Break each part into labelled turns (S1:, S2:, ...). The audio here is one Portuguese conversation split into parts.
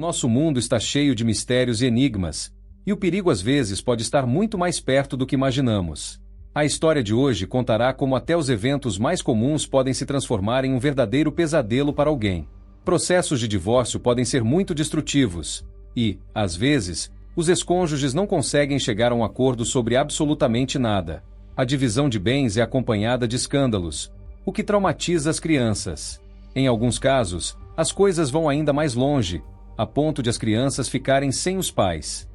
S1: Nosso mundo está cheio de mistérios e enigmas, e o perigo às vezes pode estar muito mais perto do que imaginamos. A história de hoje contará como até os eventos mais comuns podem se transformar em um verdadeiro pesadelo para alguém. Processos de divórcio podem ser muito destrutivos, e, às vezes, os ex-cônjuges não conseguem chegar a um acordo sobre absolutamente nada. A divisão de bens é acompanhada de escândalos, o que traumatiza as crianças. Em alguns casos, as coisas vão ainda mais longe, a ponto de as crianças ficarem sem os pais.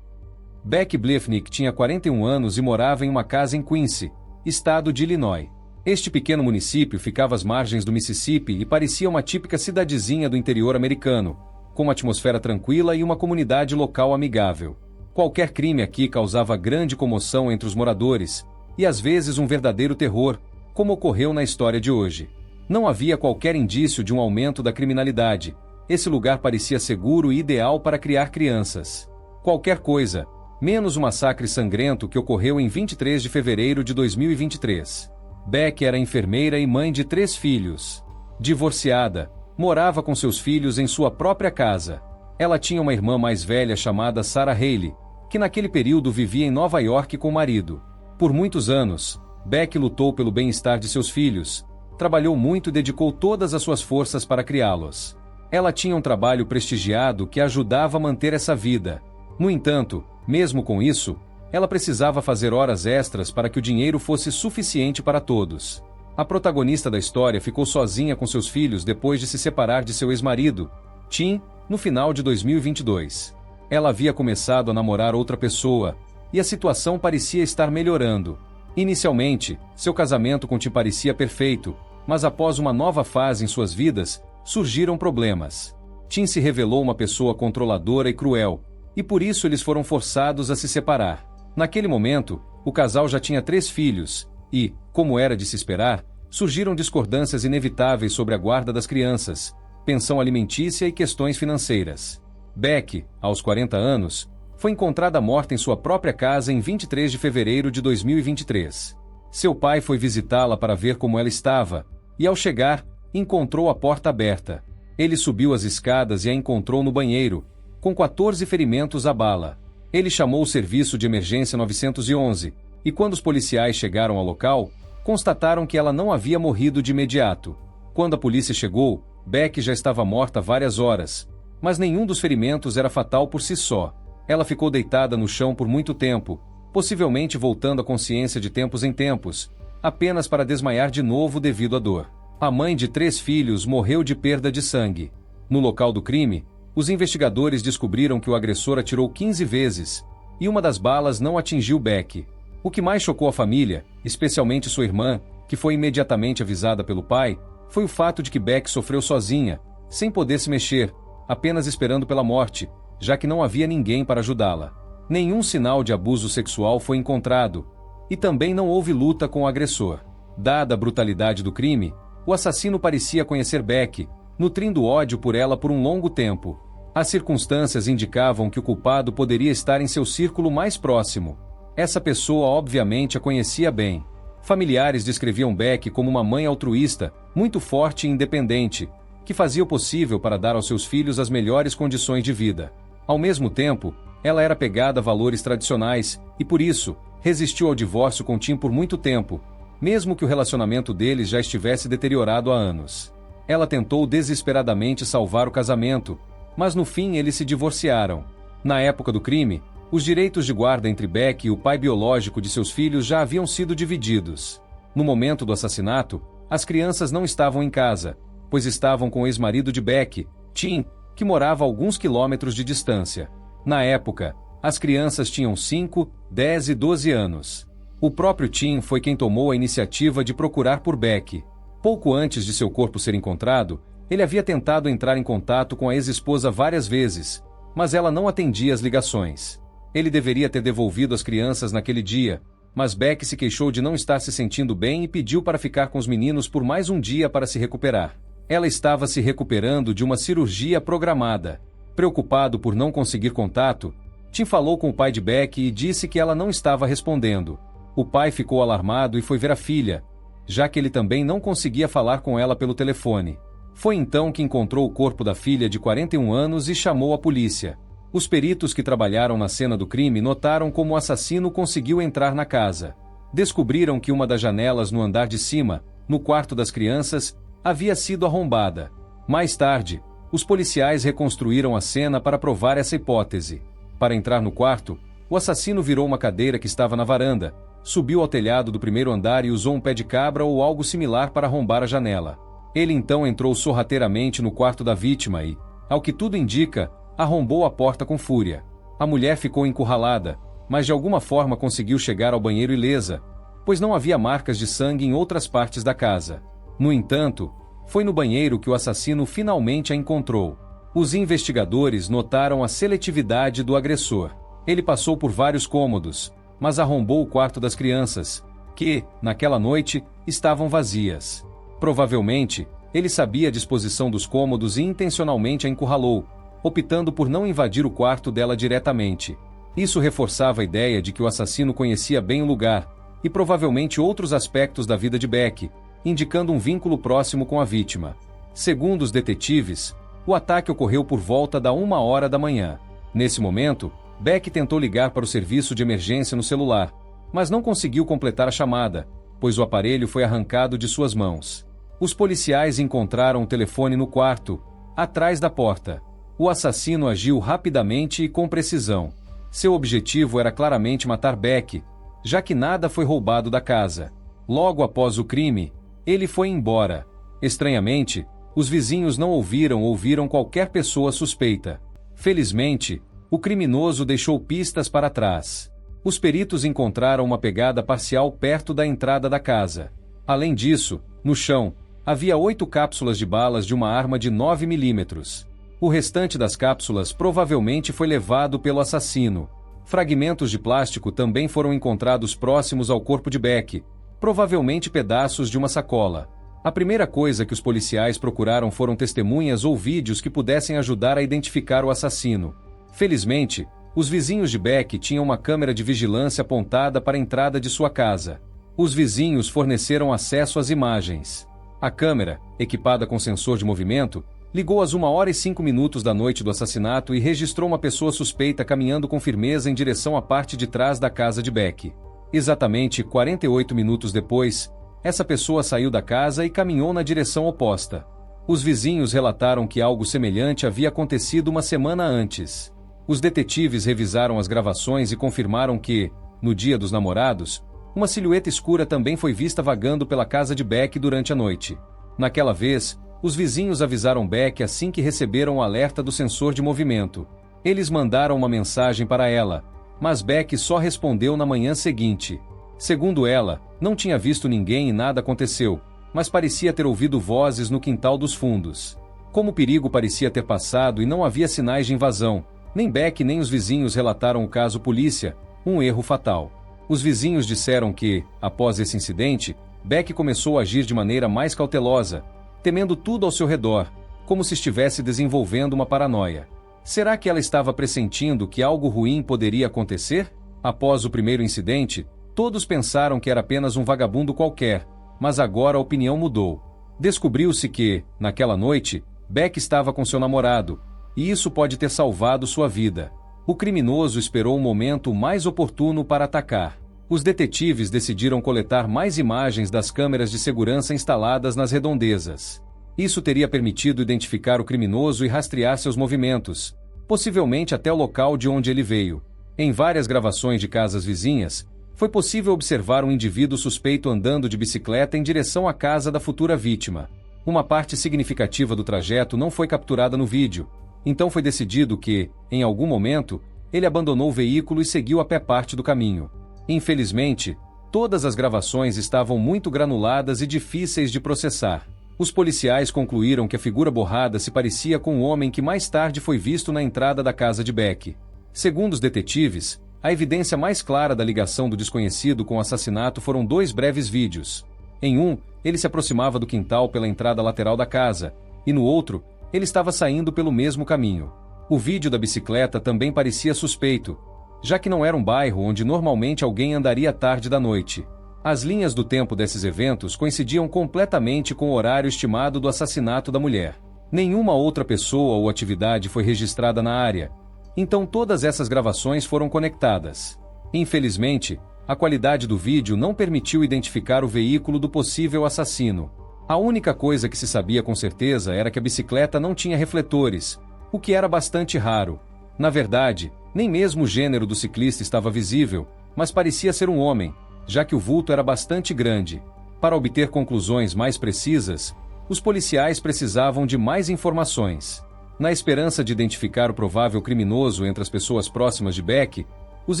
S1: Beck Blefnick tinha 41 anos e morava em uma casa em Quincy, estado de Illinois. Este pequeno município ficava às margens do Mississippi e parecia uma típica cidadezinha do interior americano, com uma atmosfera tranquila e uma comunidade local amigável. Qualquer crime aqui causava grande comoção entre os moradores, e às vezes um verdadeiro terror, como ocorreu na história de hoje. Não havia qualquer indício de um aumento da criminalidade. Esse lugar parecia seguro e ideal para criar crianças. Qualquer coisa, menos o massacre sangrento que ocorreu em 23 de fevereiro de 2023. Beck era enfermeira e mãe de 3 filhos. Divorciada, morava com seus filhos em sua própria casa. Ela tinha uma irmã mais velha chamada Sarah Haley, que naquele período vivia em Nova York com o marido. Por muitos anos, Beck lutou pelo bem-estar de seus filhos, trabalhou muito e dedicou todas as suas forças para criá-los. Ela tinha um trabalho prestigiado que a ajudava a manter essa vida. No entanto, mesmo com isso, ela precisava fazer horas extras para que o dinheiro fosse suficiente para todos. A protagonista da história ficou sozinha com seus filhos depois de se separar de seu ex-marido, Tim, no final de 2022. Ela havia começado a namorar outra pessoa, e a situação parecia estar melhorando. Inicialmente, seu casamento com Tim parecia perfeito, mas após uma nova fase em suas vidas, surgiram problemas. Tim se revelou uma pessoa controladora e cruel, e por isso eles foram forçados a se separar. Naquele momento, o casal já tinha 3 filhos, e, como era de se esperar, surgiram discordâncias inevitáveis sobre a guarda das crianças, pensão alimentícia e questões financeiras. Beck, aos 40 anos, foi encontrada morta em sua própria casa em 23 de fevereiro de 2023. Seu pai foi visitá-la para ver como ela estava, e ao chegar, encontrou a porta aberta. Ele subiu as escadas e a encontrou no banheiro, com 14 ferimentos à bala. Ele chamou o serviço de emergência 911, e quando os policiais chegaram ao local, constataram que ela não havia morrido de imediato. Quando a polícia chegou, Beck já estava morta há várias horas, mas nenhum dos ferimentos era fatal por si só. Ela ficou deitada no chão por muito tempo, possivelmente voltando à consciência de tempos em tempos, apenas para desmaiar de novo devido à dor. A mãe de 3 filhos morreu de perda de sangue. No local do crime, os investigadores descobriram que o agressor atirou 15 vezes, e uma das balas não atingiu Beck. O que mais chocou a família, especialmente sua irmã, que foi imediatamente avisada pelo pai, foi o fato de que Beck sofreu sozinha, sem poder se mexer, apenas esperando pela morte, já que não havia ninguém para ajudá-la. Nenhum sinal de abuso sexual foi encontrado, e também não houve luta com o agressor. Dada a brutalidade do crime, o assassino parecia conhecer Beck, nutrindo ódio por ela por um longo tempo. As circunstâncias indicavam que o culpado poderia estar em seu círculo mais próximo. Essa pessoa obviamente a conhecia bem. Familiares descreviam Beck como uma mãe altruísta, muito forte e independente, que fazia o possível para dar aos seus filhos as melhores condições de vida. Ao mesmo tempo, ela era apegada a valores tradicionais e, por isso, resistiu ao divórcio com Tim por muito tempo, mesmo que o relacionamento deles já estivesse deteriorado há anos. Ela tentou desesperadamente salvar o casamento, mas no fim eles se divorciaram. Na época do crime, os direitos de guarda entre Beck e o pai biológico de seus filhos já haviam sido divididos. No momento do assassinato, as crianças não estavam em casa, pois estavam com o ex-marido de Beck, Tim, que morava a alguns quilômetros de distância. Na época, as crianças tinham 5, 10 e 12 anos. O próprio Tim foi quem tomou a iniciativa de procurar por Beck. Pouco antes de seu corpo ser encontrado, ele havia tentado entrar em contato com a ex-esposa várias vezes, mas ela não atendia as ligações. Ele deveria ter devolvido as crianças naquele dia, mas Beck se queixou de não estar se sentindo bem e pediu para ficar com os meninos por mais um dia para se recuperar. Ela estava se recuperando de uma cirurgia programada. Preocupado por não conseguir contato, Tim falou com o pai de Beck e disse que ela não estava respondendo. O pai ficou alarmado e foi ver a filha, já que ele também não conseguia falar com ela pelo telefone. Foi então que encontrou o corpo da filha de 41 anos e chamou a polícia. Os peritos que trabalharam na cena do crime notaram como o assassino conseguiu entrar na casa. Descobriram que uma das janelas no andar de cima, no quarto das crianças, havia sido arrombada. Mais tarde, os policiais reconstruíram a cena para provar essa hipótese. Para entrar no quarto, o assassino virou uma cadeira que estava na varanda, subiu ao telhado do primeiro andar e usou um pé de cabra ou algo similar para arrombar a janela. Ele então entrou sorrateiramente no quarto da vítima e, ao que tudo indica, arrombou a porta com fúria. A mulher ficou encurralada, mas de alguma forma conseguiu chegar ao banheiro ilesa, pois não havia marcas de sangue em outras partes da casa. No entanto, foi no banheiro que o assassino finalmente a encontrou. Os investigadores notaram a seletividade do agressor. Ele passou por vários cômodos, mas arrombou o quarto das crianças, que, naquela noite, estavam vazias. Provavelmente, ele sabia a disposição dos cômodos e intencionalmente a encurralou, optando por não invadir o quarto dela diretamente. Isso reforçava a ideia de que o assassino conhecia bem o lugar, e provavelmente outros aspectos da vida de Beck, indicando um vínculo próximo com a vítima. Segundo os detetives, o ataque ocorreu por volta da 1h da manhã. Nesse momento, Beck tentou ligar para o serviço de emergência no celular, mas não conseguiu completar a chamada, pois o aparelho foi arrancado de suas mãos. Os policiais encontraram o telefone no quarto, atrás da porta. O assassino agiu rapidamente e com precisão. Seu objetivo era claramente matar Beck, já que nada foi roubado da casa. Logo após o crime, ele foi embora. Estranhamente, os vizinhos não ouviram qualquer pessoa suspeita. Felizmente, o criminoso deixou pistas para trás. Os peritos encontraram uma pegada parcial perto da entrada da casa. Além disso, no chão, havia 8 cápsulas de balas de uma arma de 9 milímetros. O restante das cápsulas provavelmente foi levado pelo assassino. Fragmentos de plástico também foram encontrados próximos ao corpo de Beck, provavelmente pedaços de uma sacola. A primeira coisa que os policiais procuraram foram testemunhas ou vídeos que pudessem ajudar a identificar o assassino. Felizmente, os vizinhos de Beck tinham uma câmera de vigilância apontada para a entrada de sua casa. Os vizinhos forneceram acesso às imagens. A câmera, equipada com sensor de movimento, ligou às 1h05 da noite do assassinato e registrou uma pessoa suspeita caminhando com firmeza em direção à parte de trás da casa de Beck. Exatamente 48 minutos depois, essa pessoa saiu da casa e caminhou na direção oposta. Os vizinhos relataram que algo semelhante havia acontecido uma semana antes. Os detetives revisaram as gravações e confirmaram que, no dia dos namorados, uma silhueta escura também foi vista vagando pela casa de Beck durante a noite. Naquela vez, os vizinhos avisaram Beck assim que receberam o alerta do sensor de movimento. Eles mandaram uma mensagem para ela, mas Beck só respondeu na manhã seguinte. Segundo ela, não tinha visto ninguém e nada aconteceu, mas parecia ter ouvido vozes no quintal dos fundos. Como o perigo parecia ter passado e não havia sinais de invasão, nem Beck nem os vizinhos relataram o caso à polícia, um erro fatal. Os vizinhos disseram que, após esse incidente, Beck começou a agir de maneira mais cautelosa, temendo tudo ao seu redor, como se estivesse desenvolvendo uma paranoia. Será que ela estava pressentindo que algo ruim poderia acontecer? Após o primeiro incidente, todos pensaram que era apenas um vagabundo qualquer, mas agora a opinião mudou. Descobriu-se que, naquela noite, Beck estava com seu namorado, e isso pode ter salvado sua vida. O criminoso esperou o momento mais oportuno para atacar. Os detetives decidiram coletar mais imagens das câmeras de segurança instaladas nas redondezas. Isso teria permitido identificar o criminoso e rastrear seus movimentos, possivelmente até o local de onde ele veio. Em várias gravações de casas vizinhas, foi possível observar um indivíduo suspeito andando de bicicleta em direção à casa da futura vítima. Uma parte significativa do trajeto não foi capturada no vídeo, então foi decidido que, em algum momento, ele abandonou o veículo e seguiu a pé parte do caminho. Infelizmente, todas as gravações estavam muito granuladas e difíceis de processar. Os policiais concluíram que a figura borrada se parecia com o homem que mais tarde foi visto na entrada da casa de Beck. Segundo os detetives, a evidência mais clara da ligação do desconhecido com o assassinato foram 2 breves vídeos. Em um, ele se aproximava do quintal pela entrada lateral da casa, e no outro, ele estava saindo pelo mesmo caminho. O vídeo da bicicleta também parecia suspeito, já que não era um bairro onde normalmente alguém andaria tarde da noite. As linhas do tempo desses eventos coincidiam completamente com o horário estimado do assassinato da mulher. Nenhuma outra pessoa ou atividade foi registrada na área, então todas essas gravações foram conectadas. Infelizmente, a qualidade do vídeo não permitiu identificar o veículo do possível assassino. A única coisa que se sabia com certeza era que a bicicleta não tinha refletores, o que era bastante raro. Na verdade, nem mesmo o gênero do ciclista estava visível, mas parecia ser um homem, já que o vulto era bastante grande. Para obter conclusões mais precisas, os policiais precisavam de mais informações. Na esperança de identificar o provável criminoso entre as pessoas próximas de Beck, os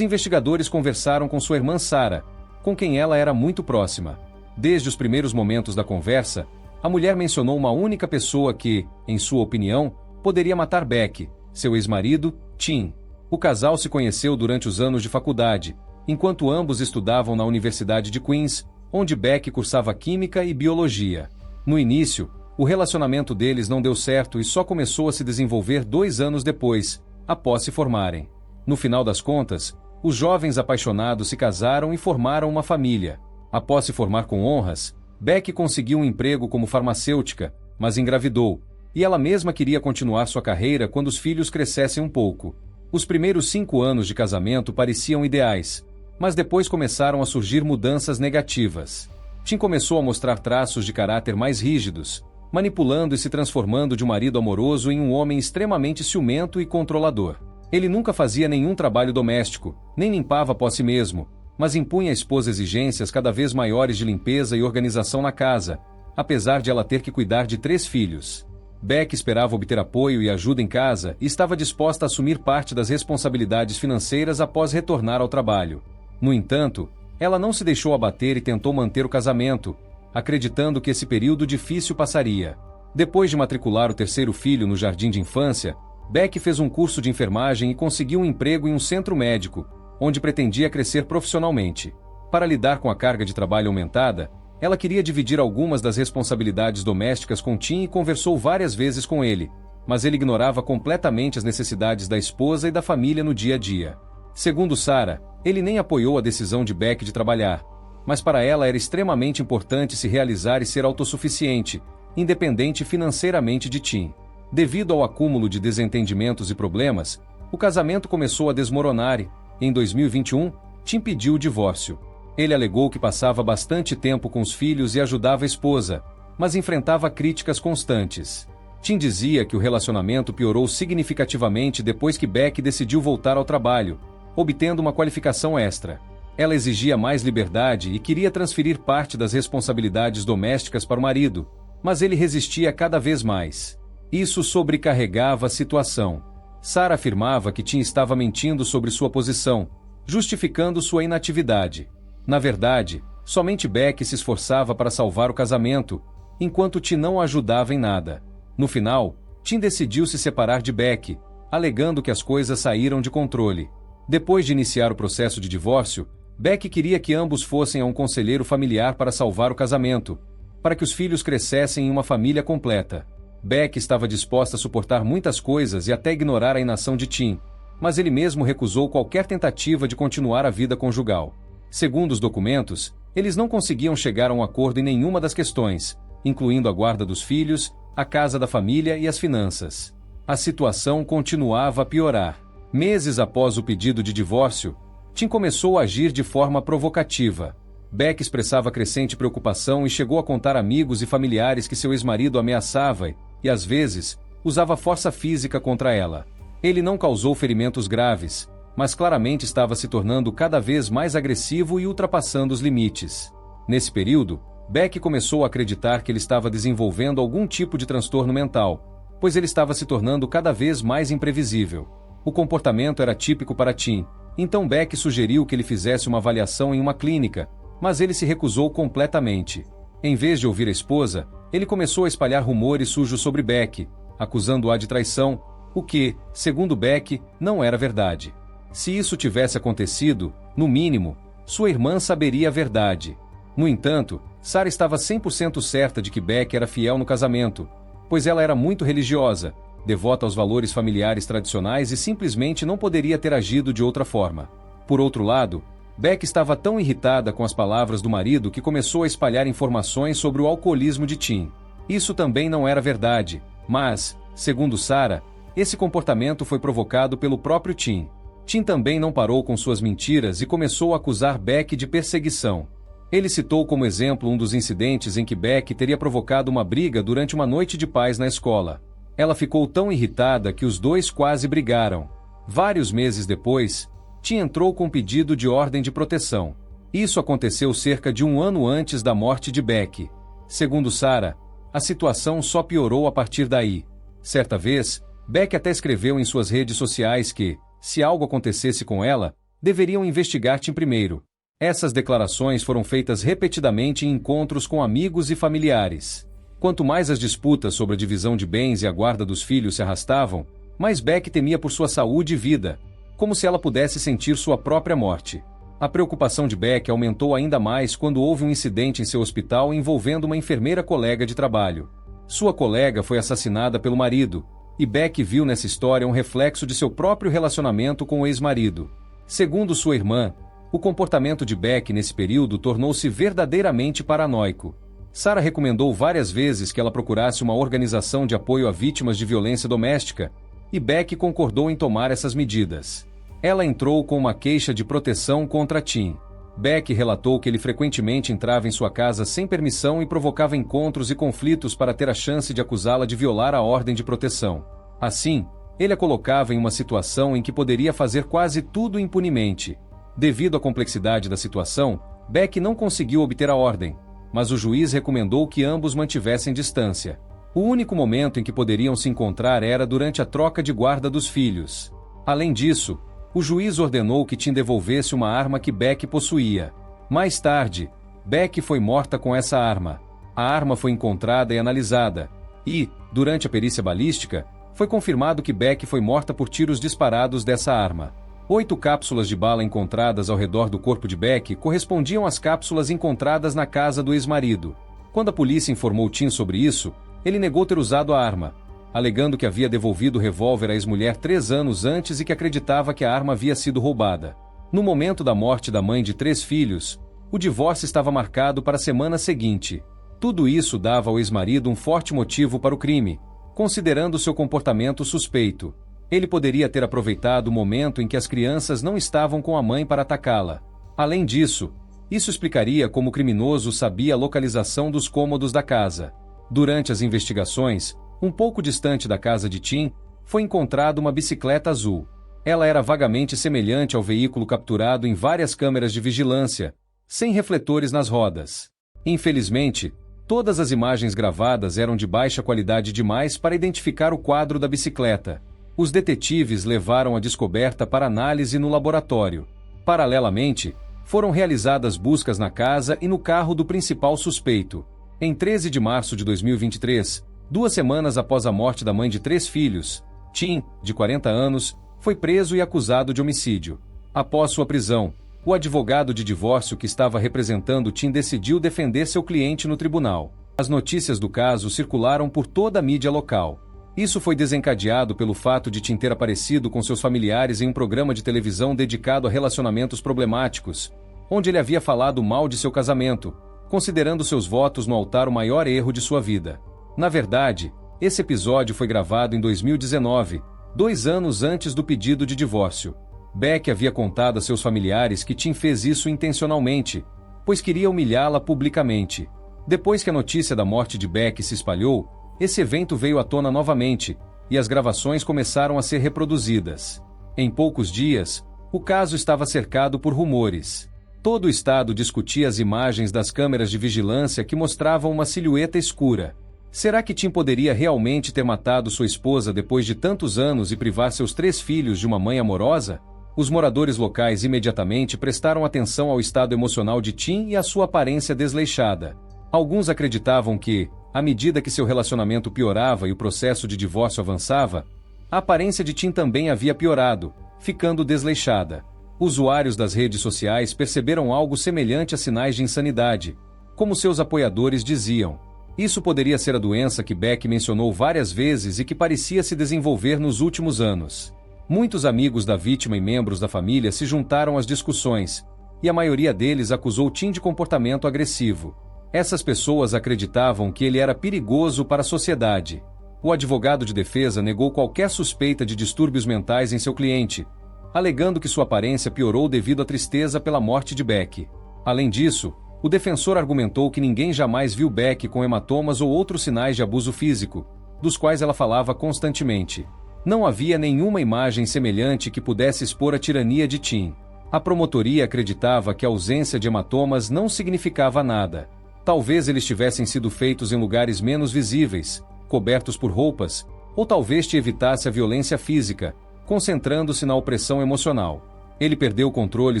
S1: investigadores conversaram com sua irmã Sarah, com quem ela era muito próxima. Desde os primeiros momentos da conversa, a mulher mencionou uma única pessoa que, em sua opinião, poderia matar Beck, seu ex-marido, Tim. O casal se conheceu durante os anos de faculdade, enquanto ambos estudavam na Universidade de Queens, onde Beck cursava Química e Biologia. No início, o relacionamento deles não deu certo e só começou a se desenvolver 2 anos depois, após se formarem. No final das contas, os jovens apaixonados se casaram e formaram uma família. Após se formar com honras, Beck conseguiu um emprego como farmacêutica, mas engravidou, e ela mesma queria continuar sua carreira quando os filhos crescessem um pouco. Os primeiros 5 anos de casamento pareciam ideais, mas depois começaram a surgir mudanças negativas. Tim começou a mostrar traços de caráter mais rígidos, manipulando e se transformando de um marido amoroso em um homem extremamente ciumento e controlador. Ele nunca fazia nenhum trabalho doméstico, nem limpava após si mesmo, mas impunha à esposa exigências cada vez maiores de limpeza e organização na casa, apesar de ela ter que cuidar de 3 filhos. Beck esperava obter apoio e ajuda em casa e estava disposta a assumir parte das responsabilidades financeiras após retornar ao trabalho. No entanto, ela não se deixou abater e tentou manter o casamento, acreditando que esse período difícil passaria. Depois de matricular o 3º filho no jardim de infância, Beck fez um curso de enfermagem e conseguiu um emprego em um centro médico, onde pretendia crescer profissionalmente. Para lidar com a carga de trabalho aumentada, ela queria dividir algumas das responsabilidades domésticas com Tim e conversou várias vezes com ele, mas ele ignorava completamente as necessidades da esposa e da família no dia a dia. Segundo Sarah, ele nem apoiou a decisão de Beck de trabalhar, mas para ela era extremamente importante se realizar e ser autossuficiente, independente financeiramente de Tim. Devido ao acúmulo de desentendimentos e problemas, o casamento começou a desmoronar e, em 2021, Tim pediu o divórcio. Ele alegou que passava bastante tempo com os filhos e ajudava a esposa, mas enfrentava críticas constantes. Tim dizia que o relacionamento piorou significativamente depois que Beck decidiu voltar ao trabalho, obtendo uma qualificação extra. Ela exigia mais liberdade e queria transferir parte das responsabilidades domésticas para o marido, mas ele resistia cada vez mais. Isso sobrecarregava a situação. Sarah afirmava que Tim estava mentindo sobre sua posição, justificando sua inatividade. Na verdade, somente Beck se esforçava para salvar o casamento, enquanto Tim não ajudava em nada. No final, Tim decidiu se separar de Beck, alegando que as coisas saíram de controle. Depois de iniciar o processo de divórcio, Beck queria que ambos fossem a um conselheiro familiar para salvar o casamento, para que os filhos crescessem em uma família completa. Beck estava disposta a suportar muitas coisas e até ignorar a inação de Tim, mas ele mesmo recusou qualquer tentativa de continuar a vida conjugal. Segundo os documentos, eles não conseguiam chegar a um acordo em nenhuma das questões, incluindo a guarda dos filhos, a casa da família e as finanças. A situação continuava a piorar. Meses após o pedido de divórcio, Tim começou a agir de forma provocativa. Beck expressava crescente preocupação e chegou a contar a amigos e familiares que seu ex-marido ameaçava e, às vezes, usava força física contra ela. Ele não causou ferimentos graves, mas claramente estava se tornando cada vez mais agressivo e ultrapassando os limites. Nesse período, Beck começou a acreditar que ele estava desenvolvendo algum tipo de transtorno mental, pois ele estava se tornando cada vez mais imprevisível. O comportamento era típico para Tim, então Beck sugeriu que ele fizesse uma avaliação em uma clínica, mas ele se recusou completamente. Em vez de ouvir a esposa, ele começou a espalhar rumores sujos sobre Beck, acusando-a de traição, o que, segundo Beck, não era verdade. Se isso tivesse acontecido, no mínimo, sua irmã saberia a verdade. No entanto, Sarah estava 100% certa de que Beck era fiel no casamento, pois ela era muito religiosa, devota aos valores familiares tradicionais e simplesmente não poderia ter agido de outra forma. Por outro lado, Beck estava tão irritada com as palavras do marido que começou a espalhar informações sobre o alcoolismo de Tim. Isso também não era verdade, mas, segundo Sarah, esse comportamento foi provocado pelo próprio Tim. Tim também não parou com suas mentiras e começou a acusar Beck de perseguição. Ele citou como exemplo um dos incidentes em que Beck teria provocado uma briga durante uma noite de paz na escola. Ela ficou tão irritada que os dois quase brigaram. Vários meses depois, Tim entrou com pedido de ordem de proteção. Isso aconteceu cerca de um ano antes da morte de Beck. Segundo Sarah, a situação só piorou a partir daí. Certa vez, Beck até escreveu em suas redes sociais que, se algo acontecesse com ela, deveriam investigar Tim primeiro. Essas declarações foram feitas repetidamente em encontros com amigos e familiares. Quanto mais as disputas sobre a divisão de bens e a guarda dos filhos se arrastavam, mais Beck temia por sua saúde e vida, como se ela pudesse sentir sua própria morte. A preocupação de Beck aumentou ainda mais quando houve um incidente em seu hospital envolvendo uma enfermeira colega de trabalho. Sua colega foi assassinada pelo marido, e Beck viu nessa história um reflexo de seu próprio relacionamento com o ex-marido. Segundo sua irmã, o comportamento de Beck nesse período tornou-se verdadeiramente paranoico. Sarah recomendou várias vezes que ela procurasse uma organização de apoio a vítimas de violência doméstica, e Beck concordou em tomar essas medidas. Ela entrou com uma queixa de proteção contra Tim. Beck relatou que ele frequentemente entrava em sua casa sem permissão e provocava encontros e conflitos para ter a chance de acusá-la de violar a ordem de proteção. Assim, ele a colocava em uma situação em que poderia fazer quase tudo impunemente. Devido à complexidade da situação, Beck não conseguiu obter a ordem, mas o juiz recomendou que ambos mantivessem distância. O único momento em que poderiam se encontrar era durante a troca de guarda dos filhos. Além disso, o juiz ordenou que Tim devolvesse uma arma que Beck possuía. Mais tarde, Beck foi morta com essa arma. A arma foi encontrada e analisada, e, durante a perícia balística, foi confirmado que Beck foi morta por tiros disparados dessa arma. 8 cápsulas de bala encontradas ao redor do corpo de Beck correspondiam às cápsulas encontradas na casa do ex-marido. Quando a polícia informou Tim sobre isso, ele negou ter usado a arma, alegando que havia devolvido o revólver à ex-mulher 3 anos antes e que acreditava que a arma havia sido roubada. No momento da morte da mãe de 3 filhos, o divórcio estava marcado para a semana seguinte. Tudo isso dava ao ex-marido um forte motivo para o crime, considerando seu comportamento suspeito. Ele poderia ter aproveitado o momento em que as crianças não estavam com a mãe para atacá-la. Além disso, isso explicaria como o criminoso sabia a localização dos cômodos da casa. Durante as investigações, um pouco distante da casa de Tim, foi encontrada uma bicicleta azul. Ela era vagamente semelhante ao veículo capturado em várias câmeras de vigilância, sem refletores nas rodas. Infelizmente, todas as imagens gravadas eram de baixa qualidade demais para identificar o quadro da bicicleta. Os detetives levaram a descoberta para análise no laboratório. Paralelamente, foram realizadas buscas na casa e no carro do principal suspeito. Em 13 de março de 2023, 2 semanas após a morte da mãe de 3 filhos, Tim, de 40 anos, foi preso e acusado de homicídio. Após sua prisão, o advogado de divórcio que estava representando Tim decidiu defender seu cliente no tribunal. As notícias do caso circularam por toda a mídia local. Isso foi desencadeado pelo fato de Tim ter aparecido com seus familiares em um programa de televisão dedicado a relacionamentos problemáticos, onde ele havia falado mal de seu casamento, considerando seus votos no altar o maior erro de sua vida. Na verdade, esse episódio foi gravado em 2019, 2 anos antes do pedido de divórcio. Beck havia contado a seus familiares que Tim fez isso intencionalmente, pois queria humilhá-la publicamente. Depois que a notícia da morte de Beck se espalhou, esse evento veio à tona novamente, e as gravações começaram a ser reproduzidas. Em poucos dias, o caso estava cercado por rumores. Todo o estado discutia as imagens das câmeras de vigilância que mostravam uma silhueta escura. Será que Tim poderia realmente ter matado sua esposa depois de tantos anos e privar seus 3 filhos de uma mãe amorosa? Os moradores locais imediatamente prestaram atenção ao estado emocional de Tim e à sua aparência desleixada. Alguns acreditavam que, à medida que seu relacionamento piorava e o processo de divórcio avançava, a aparência de Tim também havia piorado, ficando desleixada. Usuários das redes sociais perceberam algo semelhante a sinais de insanidade, como seus apoiadores diziam. Isso poderia ser a doença que Beck mencionou várias vezes e que parecia se desenvolver nos últimos anos. Muitos amigos da vítima e membros da família se juntaram às discussões, e a maioria deles acusou Tim de comportamento agressivo. Essas pessoas acreditavam que ele era perigoso para a sociedade. O advogado de defesa negou qualquer suspeita de distúrbios mentais em seu cliente, alegando que sua aparência piorou devido à tristeza pela morte de Beck. Além disso, o defensor argumentou que ninguém jamais viu Beck com hematomas ou outros sinais de abuso físico, dos quais ela falava constantemente. Não havia nenhuma imagem semelhante que pudesse expor a tirania de Tim. A promotoria acreditava que a ausência de hematomas não significava nada. Talvez eles tivessem sido feitos em lugares menos visíveis, cobertos por roupas, ou talvez te evitasse a violência física, concentrando-se na opressão emocional. Ele perdeu o controle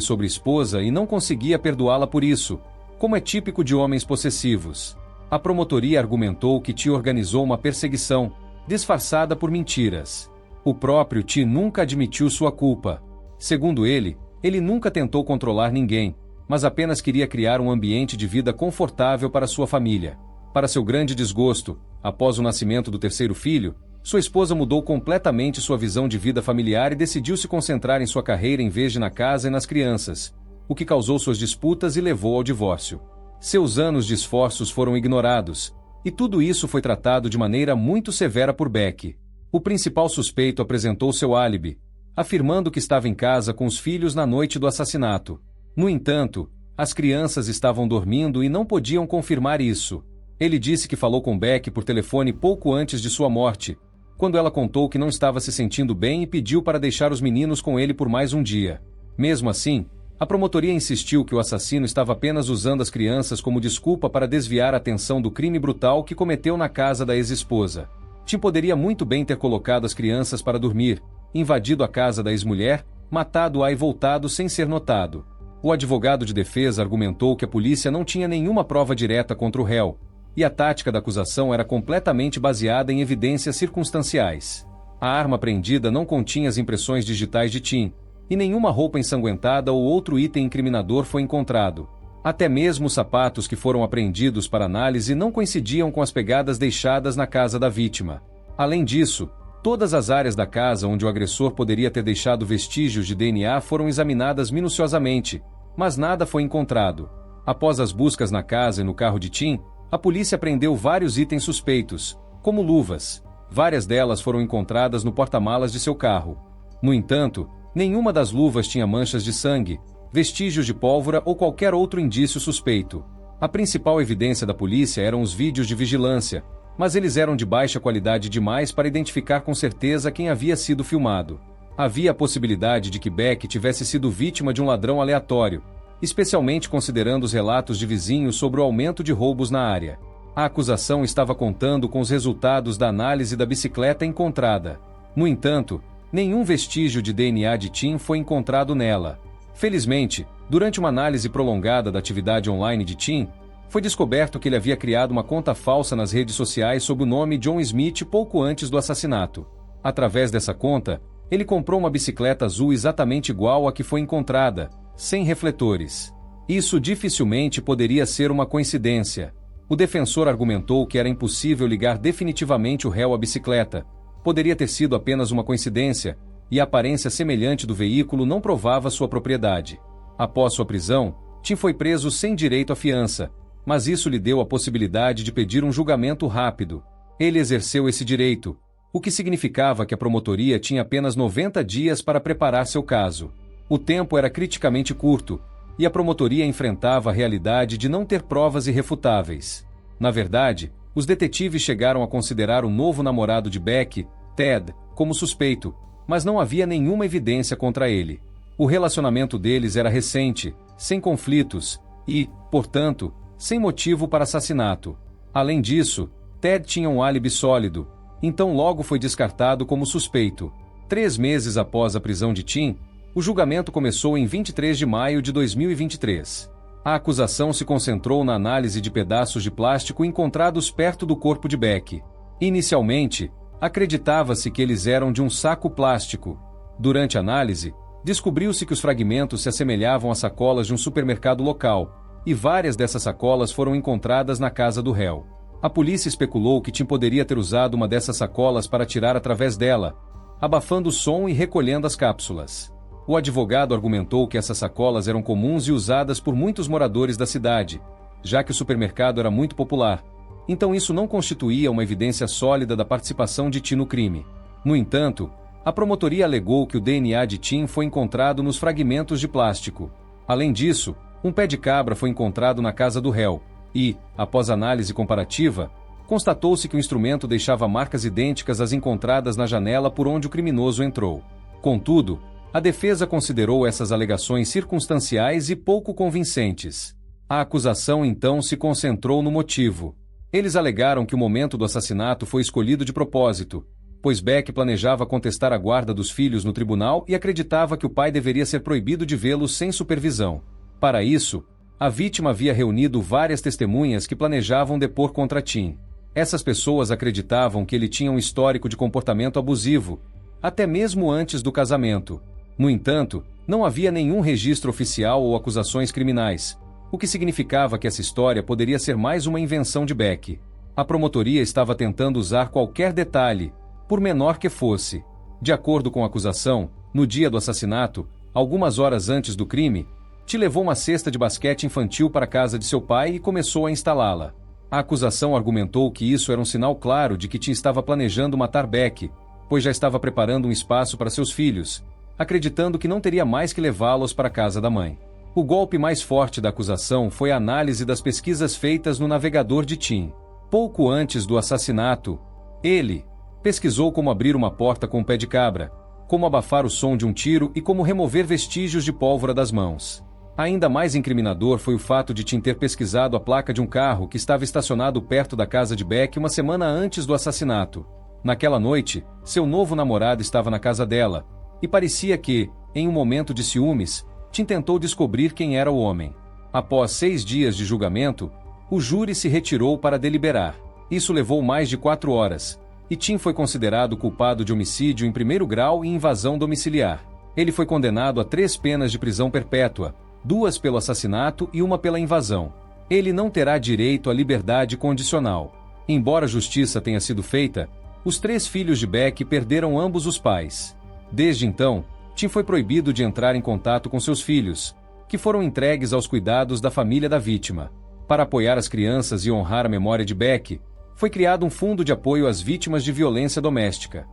S1: sobre a esposa e não conseguia perdoá-la por isso, como é típico de homens possessivos. A promotoria argumentou que Ti organizou uma perseguição, disfarçada por mentiras. O próprio Ti nunca admitiu sua culpa. Segundo ele nunca tentou controlar ninguém, mas apenas queria criar um ambiente de vida confortável para sua família. Para seu grande desgosto, após o nascimento do terceiro filho, sua esposa mudou completamente sua visão de vida familiar e decidiu se concentrar em sua carreira em vez de na casa e nas crianças, o que causou suas disputas e levou ao divórcio. Seus anos de esforços foram ignorados, e tudo isso foi tratado de maneira muito severa por Beck. O principal suspeito apresentou seu álibi, afirmando que estava em casa com os filhos na noite do assassinato. No entanto, as crianças estavam dormindo e não podiam confirmar isso. Ele disse que falou com Beck por telefone pouco antes de sua morte, quando ela contou que não estava se sentindo bem e pediu para deixar os meninos com ele por mais um dia. Mesmo assim, a promotoria insistiu que o assassino estava apenas usando as crianças como desculpa para desviar a atenção do crime brutal que cometeu na casa da ex-esposa. Tim poderia muito bem ter colocado as crianças para dormir, invadido a casa da ex-mulher, matado-a e voltado sem ser notado. O advogado de defesa argumentou que a polícia não tinha nenhuma prova direta contra o réu, e a tática da acusação era completamente baseada em evidências circunstanciais. A arma apreendida não continha as impressões digitais de Tim, e nenhuma roupa ensanguentada ou outro item incriminador foi encontrado. Até mesmo os sapatos que foram apreendidos para análise não coincidiam com as pegadas deixadas na casa da vítima. Além disso, todas as áreas da casa onde o agressor poderia ter deixado vestígios de DNA foram examinadas minuciosamente, mas nada foi encontrado. Após as buscas na casa e no carro de Tim, a polícia apreendeu vários itens suspeitos, como luvas. Várias delas foram encontradas no porta-malas de seu carro. No entanto, nenhuma das luvas tinha manchas de sangue, vestígios de pólvora ou qualquer outro indício suspeito. A principal evidência da polícia eram os vídeos de vigilância, mas eles eram de baixa qualidade demais para identificar com certeza quem havia sido filmado. Havia a possibilidade de que Beck tivesse sido vítima de um ladrão aleatório, especialmente considerando os relatos de vizinhos sobre o aumento de roubos na área. A acusação estava contando com os resultados da análise da bicicleta encontrada. No entanto, nenhum vestígio de DNA de Tim foi encontrado nela. Felizmente, durante uma análise prolongada da atividade online de Tim, foi descoberto que ele havia criado uma conta falsa nas redes sociais sob o nome John Smith pouco antes do assassinato. Através dessa conta, ele comprou uma bicicleta azul exatamente igual à que foi encontrada, sem refletores. Isso dificilmente poderia ser uma coincidência. O defensor argumentou que era impossível ligar definitivamente o réu à bicicleta. Poderia ter sido apenas uma coincidência, e a aparência semelhante do veículo não provava sua propriedade. Após sua prisão, Tim foi preso sem direito à fiança, mas isso lhe deu a possibilidade de pedir um julgamento rápido. Ele exerceu esse direito, o que significava que a promotoria tinha apenas 90 dias para preparar seu caso. O tempo era criticamente curto, e a promotoria enfrentava a realidade de não ter provas irrefutáveis. Na verdade, os detetives chegaram a considerar o novo namorado de Beck, Ted, como suspeito, mas não havia nenhuma evidência contra ele. O relacionamento deles era recente, sem conflitos e, portanto, sem motivo para assassinato. Além disso, Ted tinha um álibi sólido, então logo foi descartado como suspeito. 3 meses após a prisão de Tim, o julgamento começou em 23 de maio de 2023. A acusação se concentrou na análise de pedaços de plástico encontrados perto do corpo de Beck. Inicialmente, acreditava-se que eles eram de um saco plástico. Durante a análise, descobriu-se que os fragmentos se assemelhavam a sacolas de um supermercado local, e várias dessas sacolas foram encontradas na casa do réu. A polícia especulou que Tim poderia ter usado uma dessas sacolas para atirar através dela, abafando o som e recolhendo as cápsulas. O advogado argumentou que essas sacolas eram comuns e usadas por muitos moradores da cidade, já que o supermercado era muito popular. Então isso não constituía uma evidência sólida da participação de Tim no crime. No entanto, a promotoria alegou que o DNA de Tim foi encontrado nos fragmentos de plástico. Além disso, um pé de cabra foi encontrado na casa do réu e, após análise comparativa, constatou-se que o instrumento deixava marcas idênticas às encontradas na janela por onde o criminoso entrou. Contudo, a defesa considerou essas alegações circunstanciais e pouco convincentes. A acusação então se concentrou no motivo. Eles alegaram que o momento do assassinato foi escolhido de propósito, pois Beck planejava contestar a guarda dos filhos no tribunal e acreditava que o pai deveria ser proibido de vê-los sem supervisão. Para isso, a vítima havia reunido várias testemunhas que planejavam depor contra Tim. Essas pessoas acreditavam que ele tinha um histórico de comportamento abusivo, até mesmo antes do casamento. No entanto, não havia nenhum registro oficial ou acusações criminais, o que significava que essa história poderia ser mais uma invenção de Beck. A promotoria estava tentando usar qualquer detalhe, por menor que fosse. De acordo com a acusação, no dia do assassinato, algumas horas antes do crime, Tim levou uma cesta de basquete infantil para a casa de seu pai e começou a instalá-la. A acusação argumentou que isso era um sinal claro de que Tim estava planejando matar Beck, pois já estava preparando um espaço para seus filhos, acreditando que não teria mais que levá-los para a casa da mãe. O golpe mais forte da acusação foi a análise das pesquisas feitas no navegador de Tim. Pouco antes do assassinato, ele pesquisou como abrir uma porta com um pé de cabra, como abafar o som de um tiro e como remover vestígios de pólvora das mãos. Ainda mais incriminador foi o fato de Tim ter pesquisado a placa de um carro que estava estacionado perto da casa de Beck uma semana antes do assassinato. Naquela noite, seu novo namorado estava na casa dela, e parecia que, em um momento de ciúmes, Tim tentou descobrir quem era o homem. Após 6 dias de julgamento, o júri se retirou para deliberar. Isso levou mais de 4 horas, e Tim foi considerado culpado de homicídio em primeiro grau e invasão domiciliar. Ele foi condenado a 3 penas de prisão perpétua, 2 pelo assassinato e 1 pela invasão. Ele não terá direito à liberdade condicional. Embora a justiça tenha sido feita, os 3 filhos de Beck perderam ambos os pais. Desde então, Tim foi proibido de entrar em contato com seus filhos, que foram entregues aos cuidados da família da vítima. Para apoiar as crianças e honrar a memória de Beck, foi criado um fundo de apoio às vítimas de violência doméstica.